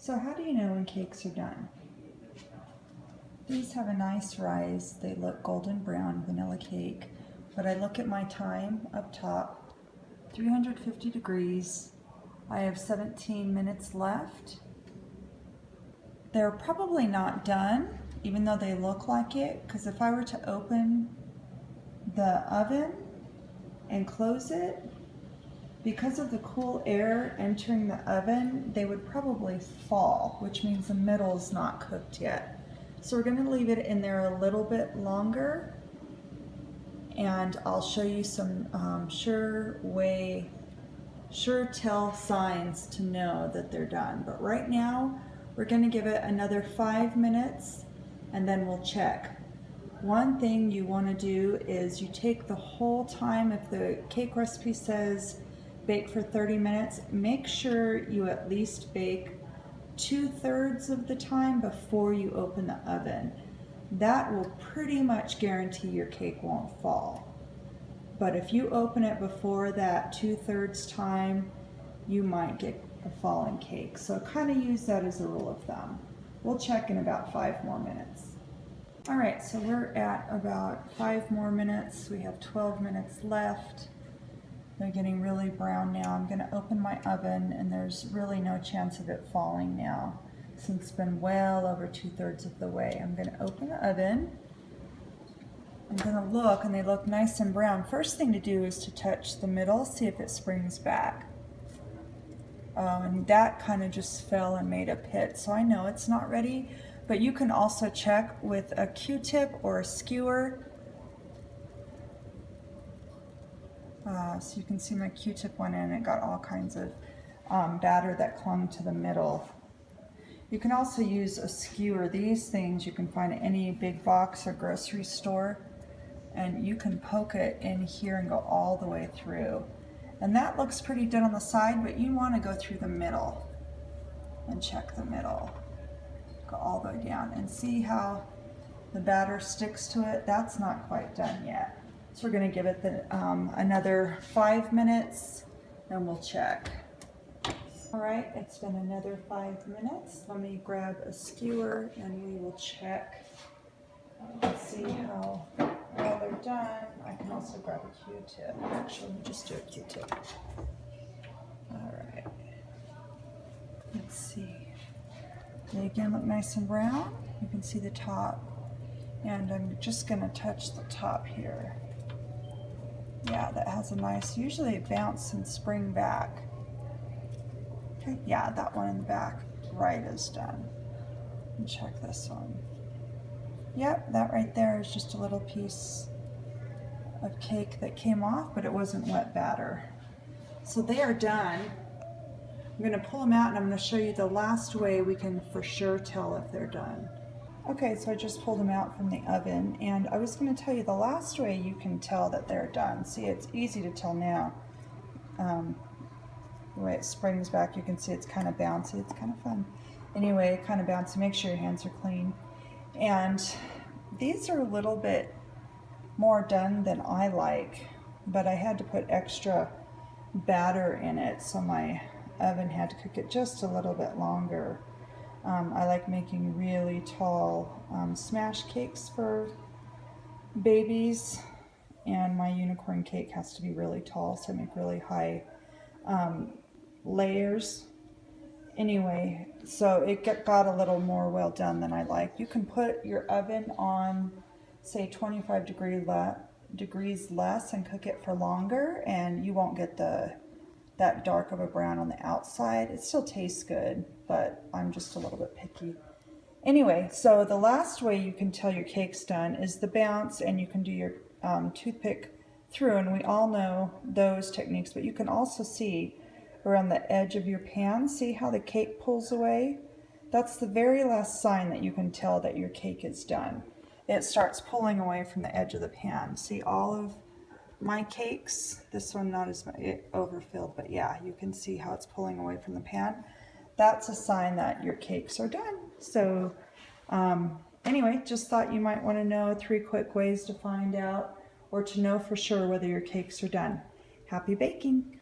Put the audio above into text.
So how do you know when cakes are done? These have a nice rise. They look golden brown, vanilla cake. But I look at my time up top, 350 degrees. I have 17 minutes left. They're probably not done, even though they look like it, because if I were to open the oven and close it, because of the cool air entering the oven, they would probably fall, which means the middle is not cooked yet. So we're going to leave it in there a little bit longer, and I'll show you some sure tell signs to know that they're done. But right now, we're going to give it another 5 minutes, and then we'll check. One thing you want to do is you take the whole time. If the cake recipe says bake for 30 minutes, make sure you at least bake 2/3 of the time before you open the oven. That will pretty much guarantee your cake won't fall. But if you open it before that 2/3 time, you might get a falling cake. So kind of use that as a rule of thumb. We'll check in about 5 more minutes. All right, so we're at about 5 more minutes. We have 12 minutes left. They're getting really brown now. I'm gonna open my oven, and there's really no chance of it falling now, since it's been well over 2/3 of the way. I'm gonna open the oven. I'm gonna look, and they look nice and brown. First thing to do is to touch the middle, see if it springs back. And that kind of just fell and made a pit, so I know it's not ready. But you can also check with a Q-tip or a skewer. So you can see my Q-tip went in, it got all kinds of batter that clung to the middle. You can also use a skewer. These things you can find at any big box or grocery store, and you can poke it in here and go all the way through. And that looks pretty done on the side, but you want to go through the middle and check the middle. Go all the way down and see how the batter sticks to it. That's not quite done yet. So we're going to give it another 5 minutes, and we'll check. All right, it's been another 5 minutes. Let me grab a skewer, and we will check and see how well they're done. I can also grab a Q-tip. Actually, let me just do a Q-tip. All right. Let's see. They again look nice and brown. You can see the top. And I'm just going to touch the top here. Yeah, that has a nice, usually it bounce and spring back. Okay, yeah, that one in the back right is done. And check this one. Yep, that right there is just a little piece of cake that came off, but it wasn't wet batter. So they are done. I'm going to pull them out, and I'm going to show you the last way we can for sure tell if they're done. Okay, so I just pulled them out from the oven, and I was going to tell you the last way you can tell that they're done. See, it's easy to tell now. The way it springs back, you can see it's kind of bouncy. It's kind of fun. Anyway, kind of bouncy. Make sure your hands are clean. And these are a little bit more done than I like, but I had to put extra batter in it, so my oven had to cook it just a little bit longer. I like making really tall smash cakes for babies, and my unicorn cake has to be really tall, so I make really high layers. Anyway, so it got a little more well done than I like. You can put your oven on, say, 25 degrees less and cook it for longer, and you won't get that dark of a brown on the outside. It still tastes good, but I'm just a little bit picky. Anyway, so the last way you can tell your cake's done is the bounce, and you can do your toothpick through, and we all know those techniques, but you can also see around the edge of your pan, see how the cake pulls away? That's the very last sign that you can tell that your cake is done. It starts pulling away from the edge of the pan. See all of my cakes, this one not as much, it overfilled, but yeah, you can see how it's pulling away from the pan. That's a sign that your cakes are done. So anyway, just thought you might want to know 3 quick ways to find out or to know for sure whether your cakes are done. Happy baking!